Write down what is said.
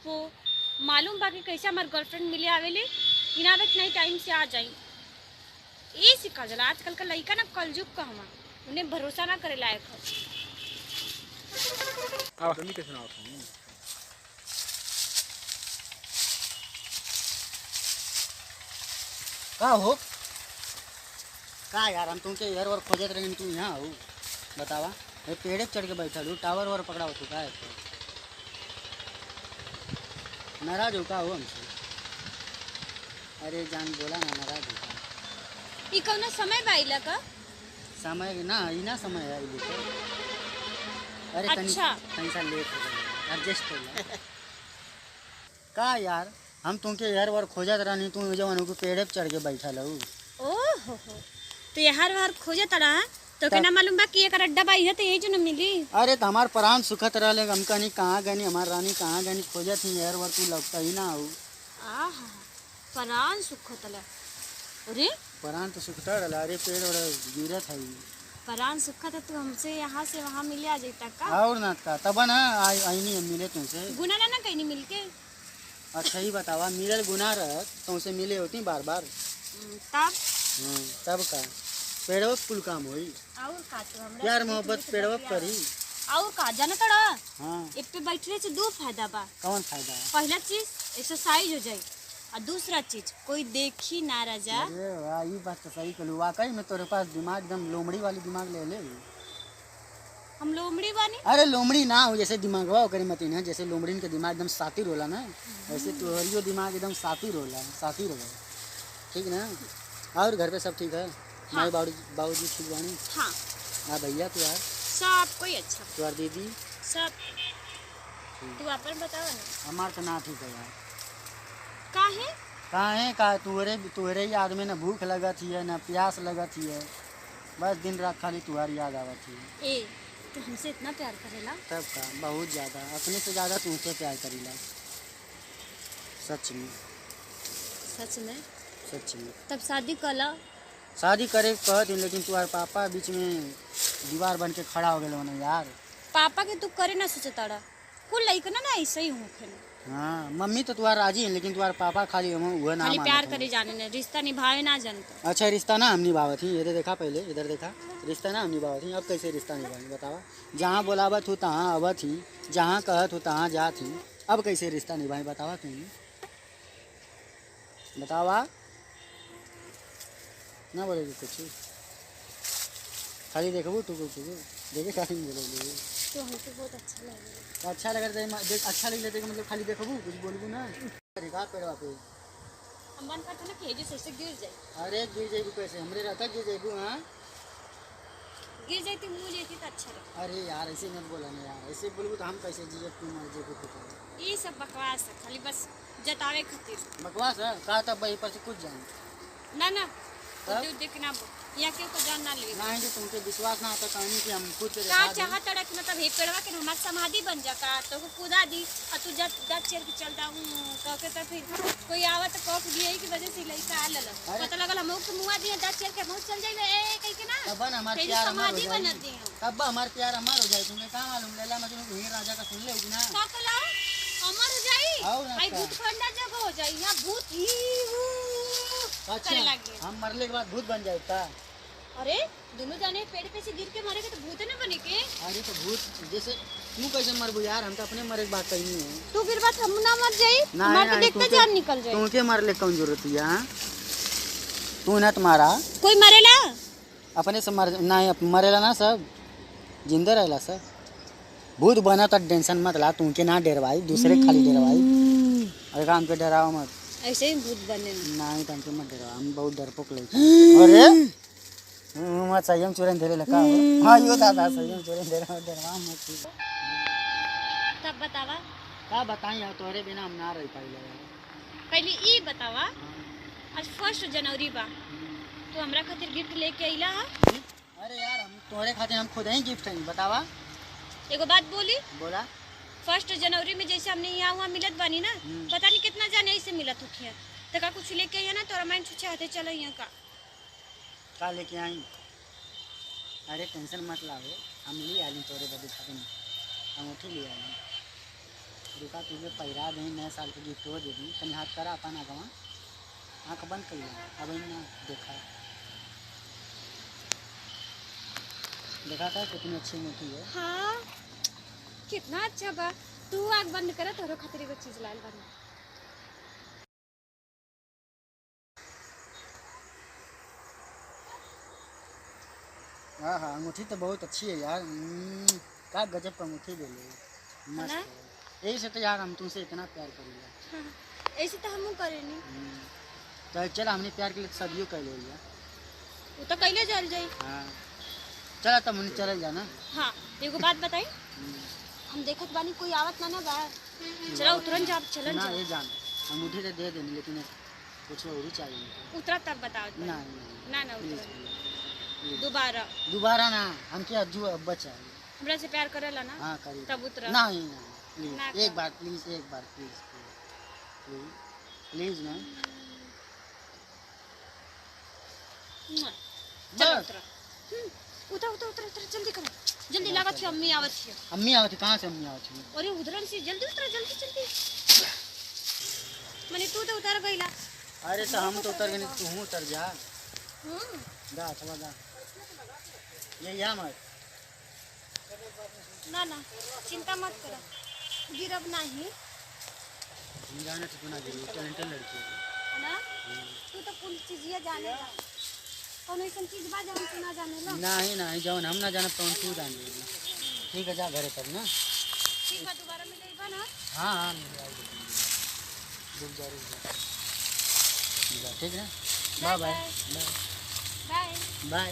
हो मालूम बाकी कैसे हमारे गर्लफ्रेंड मिले आवेले बिना वक्त नहीं टाइम से आ जाई। ये सिखा जला आजकल का लड़का ना कलयुग का हमा उन्हें भरोसा ना करे लायक है। का हो का यार हम तुमके इधर और खोजत रहे तू यहाँ हो बतावा। ये पेड़े पे चढ़ के बैठा हूँ टावर और पकड़ा हो तू का है तो नाराज हो का हो हमसे। अरे जान बोला ना नाराज हो का। ई कौनो समय बाइला का समय ना ई ना समय है ये तो। अरे अच्छा कहीं सा लेट हो गया एडजस्ट कर ले का यार। हम तुमके इधर और खोजत रहनी तू जवन को पेड़े पे चढ़ के बैठा लहू। ओहो तो ये हर बार खोजे तड़ा तो के ना मालूम बा कि एक अड्डा बाई है तो यही जो न मिली। अरे तो हमार प्राण सुखत रहे हम कहनी कहाँ गनी हमार रानी कहाँ गनी खोजत ही यार वर तू लगता ही ना हो। आहा परान सुखतला अरे प्राण तो सुखता रहा। अरे पेड़ और गिरत है परान सुखत है तो हमसे यहाँ से वहाँ मिले आ जाता का और ना का तब ना आई नहीं मिले तुमसे गुना ना कहीं नहीं मिलके। अच्छा ही बतावा मिलल गुनाह रहत तुमसे मिले होती बार बार तब तब का पेड़वा कुल काम होई और का तो हमरा प्यार मोहब्बत पेड़वा करी और का जाना तड़ा हाँ एक पे बैठने से दो फायदा बा। कौन फायदा है। पहला चीज एक्सरसाइज हो जाए और दूसरा चीज कोई देखी ना राजा। अरे वाह ये बात तो सही कहलू वाकई में तोरे पास दिमाग एकदम लोमड़ी वाली दिमाग ले ले। हम लोमड़ी बानी अरे लोमड़ी ना हो जैसे दिमाग हुआ करे मत ना जैसे लोमड़ीन के दिमाग एकदम सातिर होला ना वैसे तोहरियो दिमाग एकदम सातिर होला सातिर होला ठीक ना। और घर पे सब ठीक है। हाँ। माई बाबूजी ठीक बानी। हाँ हाँ भैया तुहार सब कोई अच्छा तुहार दीदी सब तू अपन बताओ ना हमार तो ना ठीक है यार। काहे काहे का तुहरे याद में ना भूख लगत ही है ना प्यास लगत ही है बस दिन रात खाली तुहार याद आवत ही है। ए तू हमसे इतना प्यार करेला तब का बहुत ज़्यादा अपने से ज़्यादा तुमसे प्यार करीला सच में सच में। सच में। तब शादी कला शादी करे कहत लेकिन तुम्हारे पापा बीच में दीवार बन के खड़ा हो गए ना यार। पापा के तू करे ना सोचताड़ा कुल लइका ना ऐसे ही होखे हाँ मम्मी तो तुम्हारा राजी है लेकिन तुम्हारे पापा खाली हुआ ना खाली प्यार करे जाने ने रिश्ता निभाए ना जानते। अच्छा रिश्ता ना हम निभावत ही इधर देखा पहले इधर देखा रिश्ता ना हम निभावत ही अब कैसे रिश्ता निभाएंगे बतावा। जहाँ बोलावत हो तहाँ अवत ही जहाँ कहत हो तहाँ जात ही अब कैसे रिश्ता निभाए बतावा तुम बतावा ना बोलोगे कुछ खाली देखबू तू देखे खाली बोलोगे तो हमको बहुत अच्छा लगे तो अच्छा लग रहा देख अच्छा लग लेते मतलब खाली देखबू कुछ बोलबू ना रिका पेड़वा पे हम मन करते ना कि जो से गिर जाए। अरे गिर जाएगी कैसे हमरे रहता गिर जाएगी। हाँ गिर जाती मुँह जाती तो अच्छा लगे। अरे यार ऐसे मत बोला ना यार ऐसे बोलबू तो हम कैसे जिए तू मर जेबू ये सब बकवास है खाली बस जतावे खातिर बकवास है कहा तब वही पर से कुछ जाए ना ना जो देखना या के को जान ना ले ना है जो तुमके विश्वास ना आता कहानी कि हम खुद से का चाहत तड़ा कि मतलब हे पेड़वा के हमार समाधि बन जाता तो को कूदा दी और तू जब जब चल के चलता हूं कह के तो फिर कोई आवत तो कह दिए की वजह से लइका आ लल पता लगल हम के मुआ दिए दस चल के हम चल जाइबे ए कह के ना तब ना हमार तेरी प्यार अमर हो समाधि जाए बन दी तब हमार प्यार अमर हो जाए तुम्हें कहाँ मालूम लैला मजनू हीर राजा का सुन ले होगी ना का कला अमर हो जाई आओ ना आई भूत खंडा जगह हो जाई यहां भूत ही करे अच्छा लगे। हम मरले के बाद भूत बन जाए का। अरे दोनों जाने पेड़ पे से गिर के मरे के तो भूत ना बने के। अरे तो भूत जैसे तू कैसे मरबू यार हम तो अपने मरे की बात कही है। तू फिर बात हम ना मर जाई ना हमार तो देखते जान निकल जाए। तू के मरले कौन जरूरत है यहाँ तू ना तुम्हारा कोई मरेला अपने से मर ना मरेला ना सब जिंदे रहेला सब भूत बना तो टेंशन मत ला तू के ना डरवाई दूसरे खाली डरवाई अरे हमके डराओ मत ऐसे ही भूत बने नहीं तो हमके मत डराओ हम बहुत डरपोक लड़का अरे मत संयम चोरन धरे लगा हाँ यो दादा संयम चोरन धरे डरवा मत तब बतावा का बताई यार तोरे बिना हम ना रह पाइले पहले ई बतावा आज 1 जनवरी बा तो हमरा खातिर गिफ्ट लेके आइला हा। अरे यार हम तोरे खातिर हम खुद ही गिफ्ट है बतावा एगो बात बोली बोला 1 जनवरी में जैसे हमने यहाँ हुआ मिलत बानी ना पता नहीं कितना जाने ऐसे मिलत होखिया तो का कुछ लेके आइया ना तोरा माइंड चाहते चलो यहाँ का लेके आई अरे टेंशन मत लाओ हम ले आई तोरे बदे खातिर अंगूठी ले आई रुका तुझे पहिरा दें नए साल के गिफ्ट दे दी तनी हाथ करा पाना गवा आँख बंद कर अब ना देखा देखा था कितनी अच्छी अंगूठी है। हाँ कितना अच्छा बा। तू आग बंद कर तोरो खातिर एगो चीज लाल बनी। हाँ हाँ अंगूठी तो बहुत अच्छी है यार। क्या गजब का अंगूठी दे ली मस्त है। यही से तो यार हम तुमसे इतना प्यार करेंगे। हाँ, ऐसे तो हम करेनी। तो चल हमने प्यार के लिए सदियों कर लिया। वो तो कैले जल जाई। हाँ चला तब हमने चल जाना। हाँ एगो बात बताई हम देखत बानी कोई आवत ना बा। चला उतरन जा चलन ना जा। ये जान अंगूठी तो दे देनी लेकिन कुछ और ही चाहिए। उतरा तब बताओ। ना ना प्लीज उतरा दोबारा दोबारा ना हम क्या जो अब चाहिए हमरा से प्यार करेला ना। हाँ करी तब उतरा। नहीं ना प्लीज ना एक बार प्लीज एक बार प्लीज प्लीज प्लीज ना चल उतरा। उतरा उतरा उतरा उतरा जल्दी करो जल्दी लागत है अम्मी आवत है। अम्मी आवती कहाँ से अम्मी आवती अरे उधरन से जल्दी उतरा जल्दी जल्दी। मैंने तू तो उतर गईला। अरे तो हम तो उतर गए तू उतर जा जा चला जा ये यहाँ मत ना ना चिंता मत करो गिरब नहीं जाने तो तू ना गिरी टैलेंटेड लड़की है ना। तू तो कुल चीज़िया जाने ला कौन ऐसा चीज बा जौन तू ना जाने ला। नहीं नहीं जौन हम ना जाने तो तू जान लेगी। ठीक है जा घरे तब ना। ठीक बा दोबारा मिलेगा ना। हाँ हाँ मिल जाएगी रुक जा ठीक है बाय बाय बाय बाय